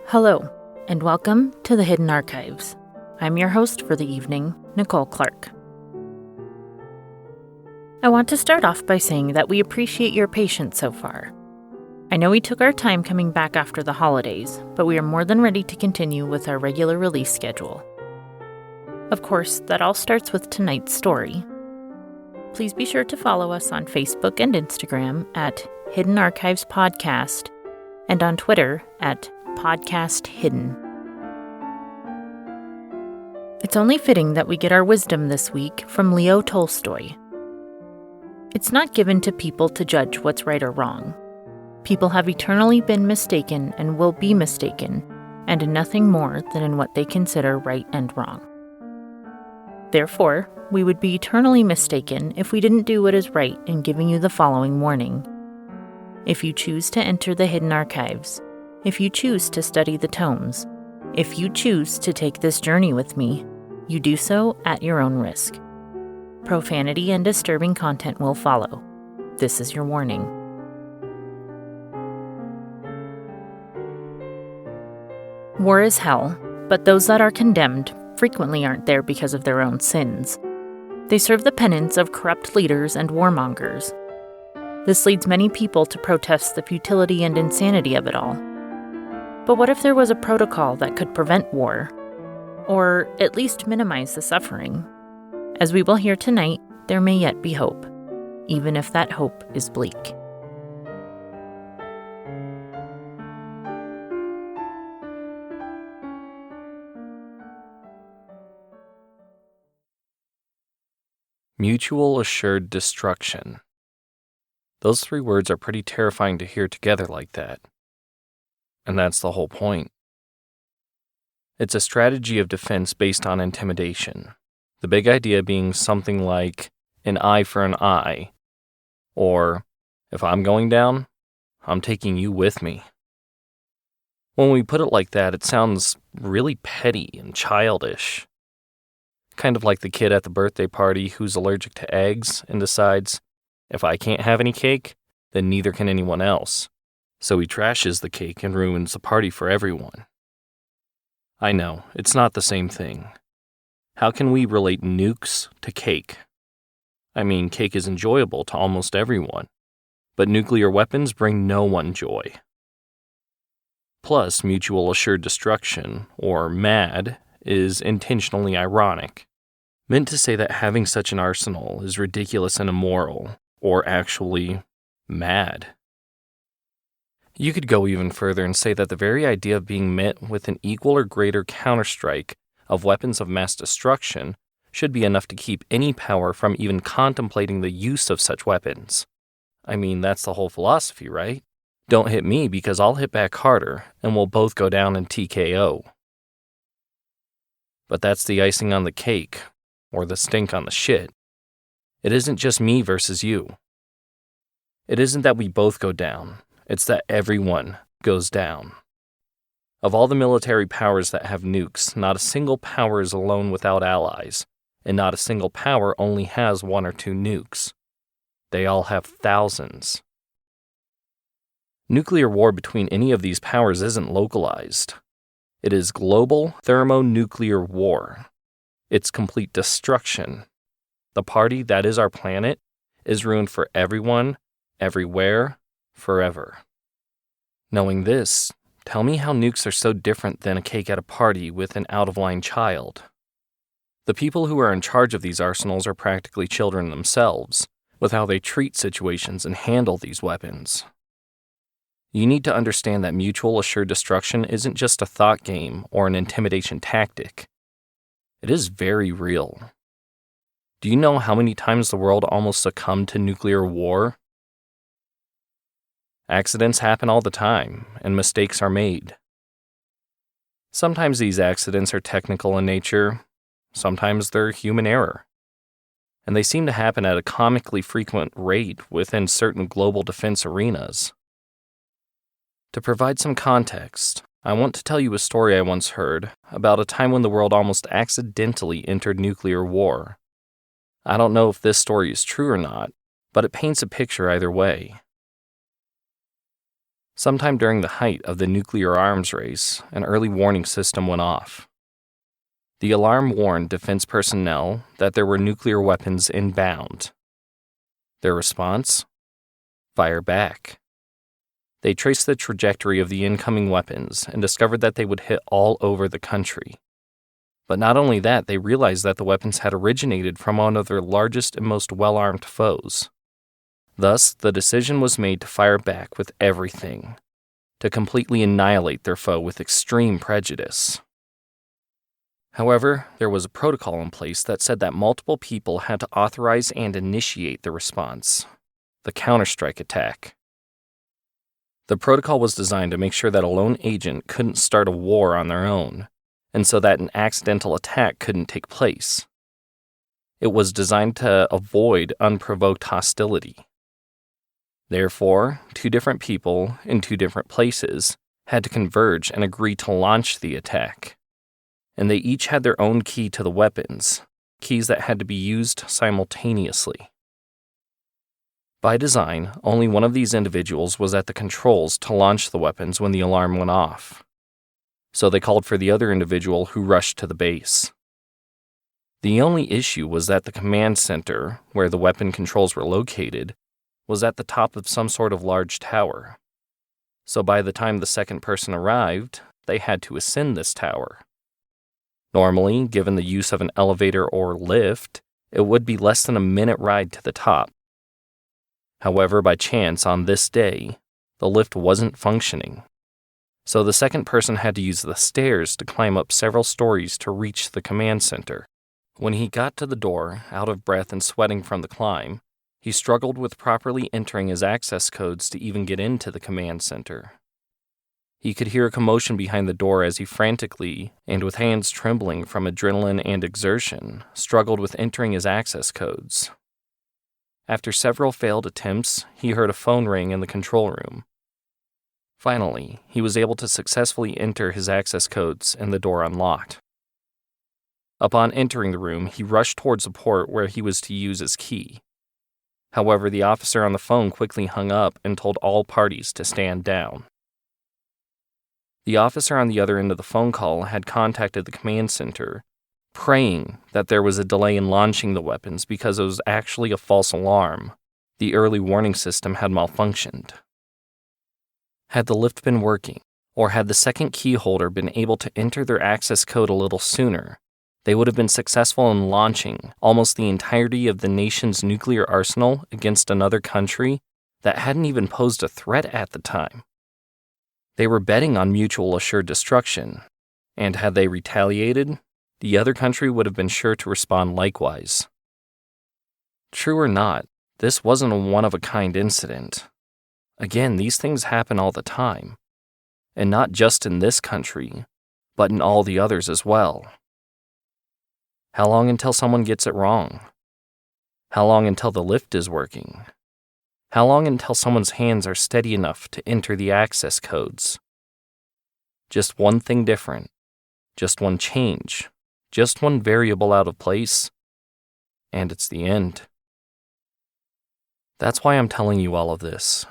Hello, and welcome to the Hidden Archives. I'm your host for the evening, Nicole Clark. I want to start off by saying that we appreciate your patience so far. I know we took our time coming back after the holidays, but we are more than ready to continue with our regular release schedule. Of course, that all starts with tonight's story. Please be sure to follow us on Facebook and Instagram at Hidden Archives Podcast and on Twitter at Podcast Hidden. It's only fitting that we get our wisdom this week from Leo Tolstoy. It's not given to people to judge what's right or wrong. People have eternally been mistaken and will be mistaken, and in nothing more than in what they consider right and wrong. Therefore, we would be eternally mistaken if we didn't do what is right in giving you the following warning. If you choose to enter the Hidden Archives, if you choose to study the tomes, if you choose to take this journey with me, you do so at your own risk. Profanity and disturbing content will follow. This is your warning. War is hell, but those that are condemned frequently aren't there because of their own sins. They serve the penance of corrupt leaders and warmongers. This leads many people to protest the futility and insanity of it all. But what if there was a protocol that could prevent war, or at least minimize the suffering? As we will hear tonight, there may yet be hope, even if that hope is bleak. Mutual assured destruction. Those three words are pretty terrifying to hear together like that. And that's the whole point. It's a strategy of defense based on intimidation. The big idea being something like an eye for an eye, or if I'm going down, I'm taking you with me. When we put it like that, it sounds really petty and childish. Kind of like the kid at the birthday party who's allergic to eggs and decides, if I can't have any cake, then neither can anyone else. So he trashes the cake and ruins the party for everyone. I know, it's not the same thing. How can we relate nukes to cake? I mean, cake is enjoyable to almost everyone, but nuclear weapons bring no one joy. Plus, mutual assured destruction, or MAD, is intentionally ironic, meant to say that having such an arsenal is ridiculous and immoral, or actually mad. You could go even further and say that the very idea of being met with an equal or greater counterstrike of weapons of mass destruction should be enough to keep any power from even contemplating the use of such weapons. I mean, that's the whole philosophy, right? Don't hit me because I'll hit back harder, and we'll both go down in TKO. But that's the icing on the cake, or the stink on the shit. It isn't just me versus you. It isn't that we both go down. It's that everyone goes down. Of all the military powers that have nukes, not a single power is alone without allies, and not a single power only has one or two nukes. They all have thousands. Nuclear war between any of these powers isn't localized. It is global thermonuclear war. It's complete destruction. The party that is our planet is ruined for everyone, everywhere, forever. Knowing this, tell me how nukes are so different than a cake at a party with an out-of-line child. The people who are in charge of these arsenals are practically children themselves, with how they treat situations and handle these weapons. You need to understand that mutual assured destruction isn't just a thought game or an intimidation tactic. It is very real. Do you know how many times the world almost succumbed to nuclear war? Accidents happen all the time, and mistakes are made. Sometimes these accidents are technical in nature, sometimes they're human error. And they seem to happen at a comically frequent rate within certain global defense arenas. To provide some context, I want to tell you a story I once heard about a time when the world almost accidentally entered nuclear war. I don't know if this story is true or not, but it paints a picture either way. Sometime during the height of the nuclear arms race, an early warning system went off. The alarm warned defense personnel that there were nuclear weapons inbound. Their response? Fire back. They traced the trajectory of the incoming weapons and discovered that they would hit all over the country. But not only that, they realized that the weapons had originated from one of their largest and most well-armed foes. Thus, the decision was made to fire back with everything, to completely annihilate their foe with extreme prejudice. However, there was a protocol in place that said that multiple people had to authorize and initiate the response, the counterstrike attack. The protocol was designed to make sure that a lone agent couldn't start a war on their own, and so that an accidental attack couldn't take place. It was designed to avoid unprovoked hostility. Therefore, two different people in two different places had to converge and agree to launch the attack. And they each had their own key to the weapons, keys that had to be used simultaneously. By design, only one of these individuals was at the controls to launch the weapons when the alarm went off. So they called for the other individual, who rushed to the base. The only issue was that the command center, where the weapon controls were located, was at the top of some sort of large tower. So by the time the second person arrived, they had to ascend this tower. Normally, given the use of an elevator or lift, it would be less than a minute ride to the top. However, by chance on this day, the lift wasn't functioning. So the second person had to use the stairs to climb up several stories to reach the command center. When he got to the door, out of breath and sweating from the climb, he struggled with properly entering his access codes to even get into the command center. He could hear a commotion behind the door as he frantically, and with hands trembling from adrenaline and exertion, struggled with entering his access codes. After several failed attempts, he heard a phone ring in the control room. Finally, he was able to successfully enter his access codes and the door unlocked. Upon entering the room, he rushed towards the port where he was to use his key. However, the officer on the phone quickly hung up and told all parties to stand down. The officer on the other end of the phone call had contacted the command center, praying that there was a delay in launching the weapons because it was actually a false alarm. The early warning system had malfunctioned. Had the lift been working, or had the second key holder been able to enter their access code a little sooner, they would have been successful in launching almost the entirety of the nation's nuclear arsenal against another country that hadn't even posed a threat at the time. They were betting on mutual assured destruction, and had they retaliated, the other country would have been sure to respond likewise. True or not, this wasn't a one-of-a-kind incident. Again, these things happen all the time, and not just in this country, but in all the others as well. How long until someone gets it wrong? How long until the lift is working? How long until someone's hands are steady enough to enter the access codes? Just one thing different, just one change, just one variable out of place, and it's the end. That's why I'm telling you all of this.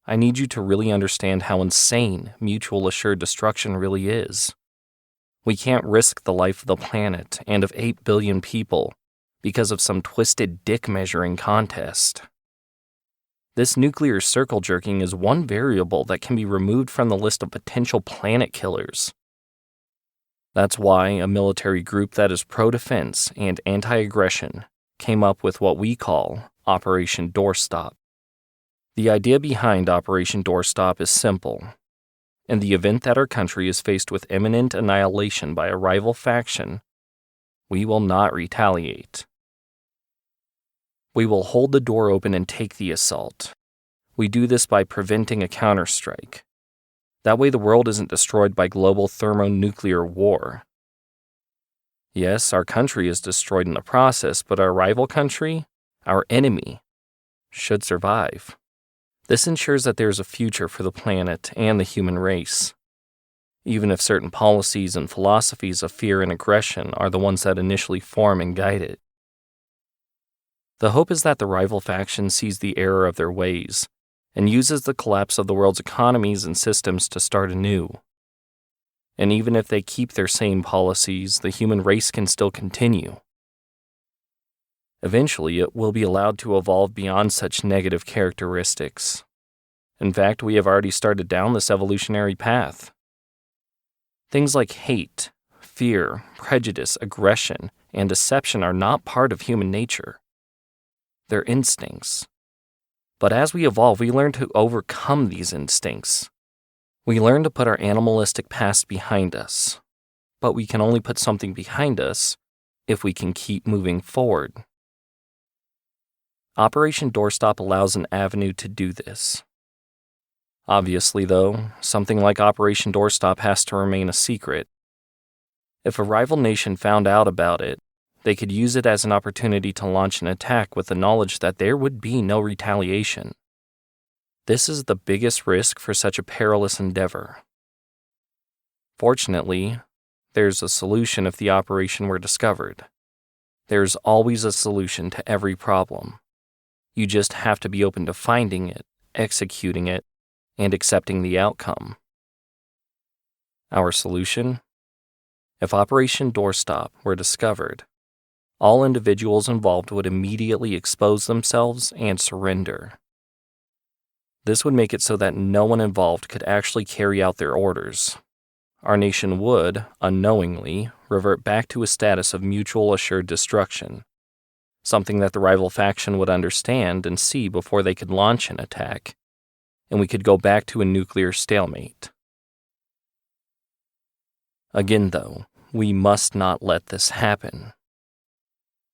I need you to really understand how insane mutual assured destruction really is. We can't risk the life of the planet and of 8 billion people because of some twisted dick-measuring contest. This nuclear circle jerking is one variable that can be removed from the list of potential planet killers. That's why a military group that is pro-defense and anti-aggression came up with what we call Operation Doorstop. The idea behind Operation Doorstop is simple. In the event that our country is faced with imminent annihilation by a rival faction, we will not retaliate. We will hold the door open and take the assault. We do this by preventing a counterstrike. That way the world isn't destroyed by global thermonuclear war. Yes, our country is destroyed in the process, but our rival country, our enemy, should survive. This ensures that there is a future for the planet and the human race, even if certain policies and philosophies of fear and aggression are the ones that initially form and guide it. The hope is that the rival faction sees the error of their ways and uses the collapse of the world's economies and systems to start anew. And even if they keep their same policies, the human race can still continue. Eventually, it will be allowed to evolve beyond such negative characteristics. In fact, we have already started down this evolutionary path. Things like hate, fear, prejudice, aggression, and deception are not part of human nature. They're instincts. But as we evolve, we learn to overcome these instincts. We learn to put our animalistic past behind us. But we can only put something behind us if we can keep moving forward. Operation Doorstop allows an avenue to do this. Obviously, though, something like Operation Doorstop has to remain a secret. If a rival nation found out about it, they could use it as an opportunity to launch an attack with the knowledge that there would be no retaliation. This is the biggest risk for such a perilous endeavor. Fortunately, there's a solution if the operation were discovered. There's always a solution to every problem. You just have to be open to finding it, executing it, and accepting the outcome. Our solution? If Operation Doorstop were discovered, all individuals involved would immediately expose themselves and surrender. This would make it so that no one involved could actually carry out their orders. Our nation would, unknowingly, revert back to a status of mutual assured destruction, something that the rival faction would understand and see before they could launch an attack, and we could go back to a nuclear stalemate. Again, though, we must not let this happen.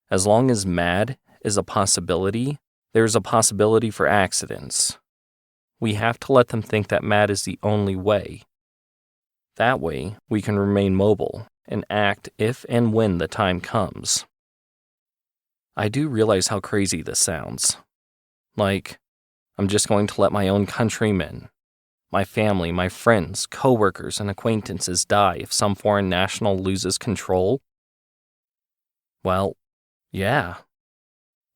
As long as mad is a possibility, there is a possibility for accidents. We have to let them think that mad is the only way. That way, we can remain mobile and act if and when the time comes. I do realize how crazy this sounds. Like, I'm just going to let my own countrymen, my family, my friends, coworkers, and acquaintances die if some foreign national loses control? Well, yeah.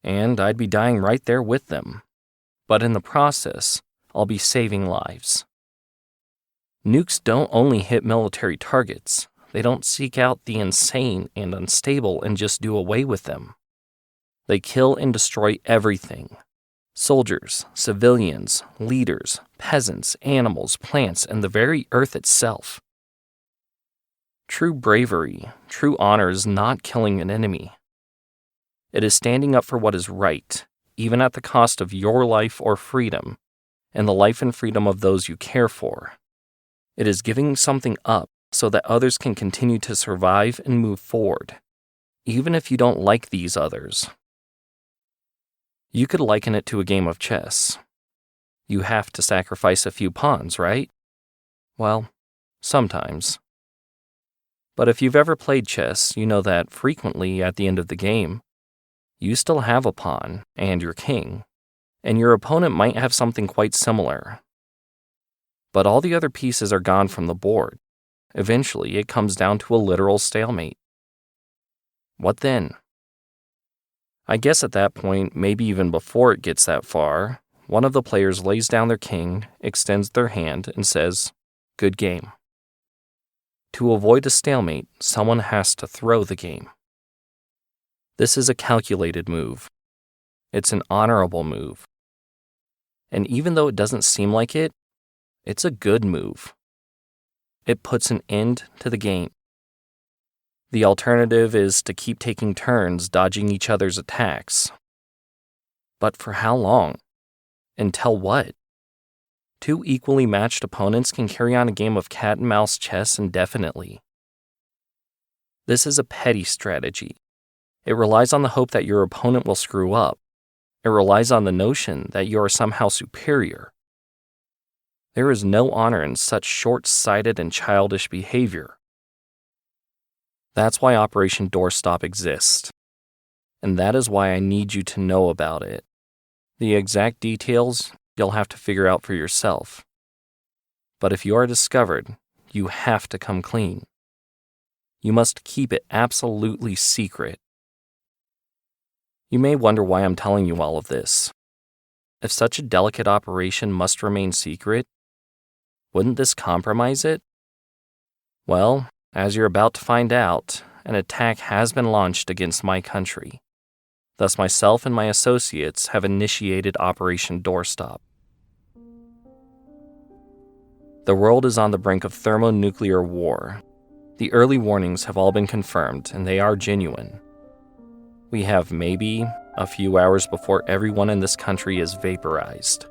And I'd be dying right there with them. But in the process, I'll be saving lives. Nukes don't only hit military targets. They don't seek out the insane and unstable and just do away with them. They kill and destroy everything. Soldiers, civilians, leaders, peasants, animals, plants, and the very earth itself. True bravery, true honor is not killing an enemy. It is standing up for what is right, even at the cost of your life or freedom, and the life and freedom of those you care for. It is giving something up so that others can continue to survive and move forward, even if you don't like these others. You could liken it to a game of chess. You have to sacrifice a few pawns, right? Well, sometimes. But if you've ever played chess, you know that frequently at the end of the game, you still have a pawn and your king, and your opponent might have something quite similar. But all the other pieces are gone from the board. Eventually, it comes down to a literal stalemate. What then? I guess at that point, maybe even before it gets that far, one of the players lays down their king, extends their hand, and says, "Good game." To avoid a stalemate, someone has to throw the game. This is a calculated move. It's an honorable move. And even though it doesn't seem like it, it's a good move. It puts an end to the game. The alternative is to keep taking turns dodging each other's attacks. But for how long? Until what? Two equally matched opponents can carry on a game of cat and mouse chess indefinitely. This is a petty strategy. It relies on the hope that your opponent will screw up. It relies on the notion that you are somehow superior. There is no honor in such short-sighted and childish behavior. That's why Operation Doorstop exists. And that is why I need you to know about it. The exact details you'll have to figure out for yourself. But if you are discovered, you have to come clean. You must keep it absolutely secret. You may wonder why I'm telling you all of this. If such a delicate operation must remain secret, wouldn't this compromise it? Well, as you're about to find out, an attack has been launched against my country. Thus, myself and my associates have initiated Operation Doorstop. The world is on the brink of thermonuclear war. The early warnings have all been confirmed, and they are genuine. We have maybe a few hours before everyone in this country is vaporized.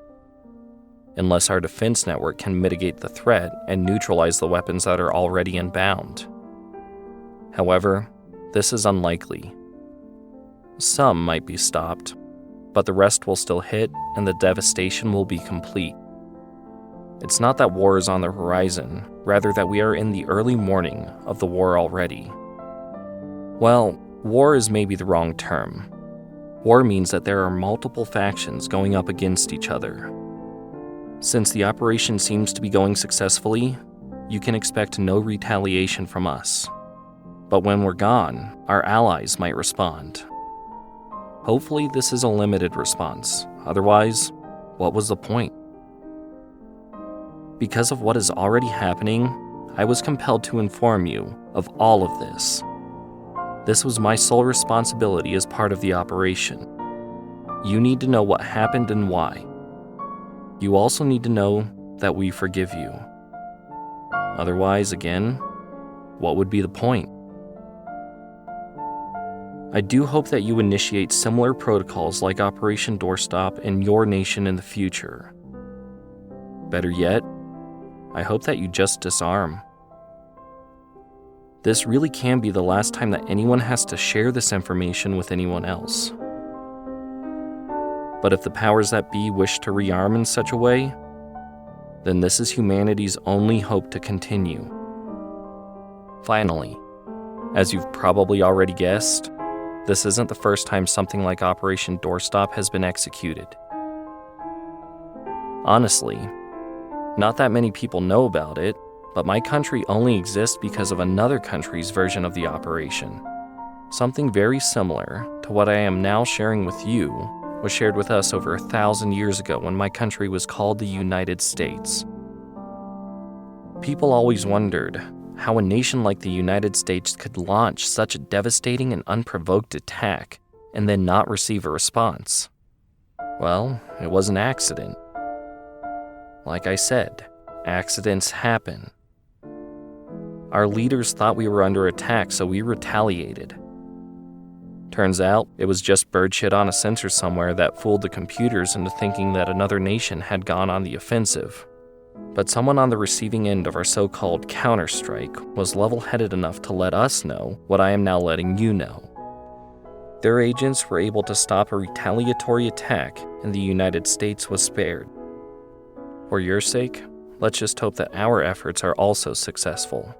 Unless our defense network can mitigate the threat and neutralize the weapons that are already inbound. However, this is unlikely. Some might be stopped, but the rest will still hit and the devastation will be complete. It's not that war is on the horizon, rather that we are in the early morning of the war already. Well, war is maybe the wrong term. War means that there are multiple factions going up against each other. Since the operation seems to be going successfully, you can expect no retaliation from us. But when we're gone, our allies might respond. Hopefully this is a limited response. Otherwise, what was the point? Because of what is already happening, I was compelled to inform you of all of this. This was my sole responsibility as part of the operation. You need to know what happened and why. You also need to know that we forgive you. Otherwise, again, what would be the point? I do hope that you initiate similar protocols like Operation Doorstop in your nation in the future. Better yet, I hope that you just disarm. This really can be the last time that anyone has to share this information with anyone else. But if the powers that be wish to rearm in such a way, then this is humanity's only hope to continue. Finally, as you've probably already guessed, this isn't the first time something like Operation Doorstop has been executed. Honestly, not that many people know about it, but my country only exists because of another country's version of the operation. Something very similar to what I am now sharing with you was shared with us over 1,000 years ago when my country was called the United States. People always wondered how a nation like the United States could launch such a devastating and unprovoked attack and then not receive a response. Well, it was an accident. Like I said, accidents happen. Our leaders thought we were under attack, so we retaliated. Turns out, it was just bird shit on a sensor somewhere that fooled the computers into thinking that another nation had gone on the offensive. But someone on the receiving end of our so-called counterstrike was level-headed enough to let us know what I am now letting you know. Their agents were able to stop a retaliatory attack, and the United States was spared. For your sake, let's just hope that our efforts are also successful.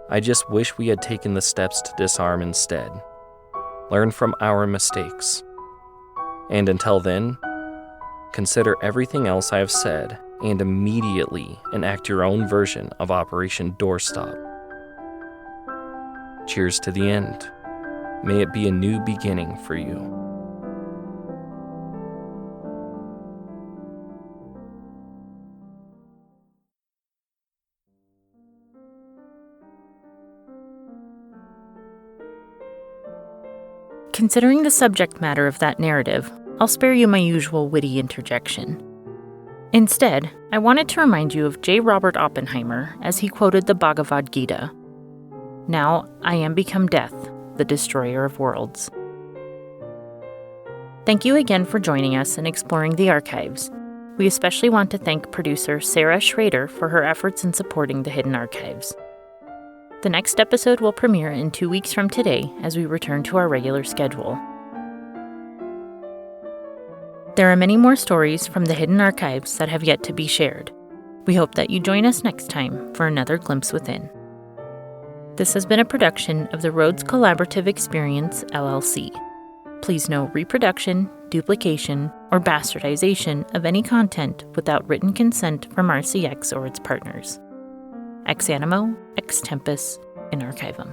I just wish we had taken the steps to disarm instead. Learn from our mistakes. And until then, consider everything else I have said and immediately enact your own version of Operation Doorstop. Cheers to the end. May it be a new beginning for you. Considering the subject matter of that narrative, I'll spare you my usual witty interjection. Instead, I wanted to remind you of J. Robert Oppenheimer as he quoted the Bhagavad Gita. Now I am become death, the destroyer of worlds. Thank you again for joining us in exploring the archives. We especially want to thank producer Sarah Schrader for her efforts in supporting the Hidden Archives. The next episode will premiere in 2 weeks from today as we return to our regular schedule. There are many more stories from the Hidden Archives that have yet to be shared. We hope that you join us next time for another glimpse within. This has been a production of the Rhodes Collaborative Experience LLC. Please no reproduction, duplication, or bastardization of any content without written consent from RCX or its partners. Ex animo, ex tempus, in archivum.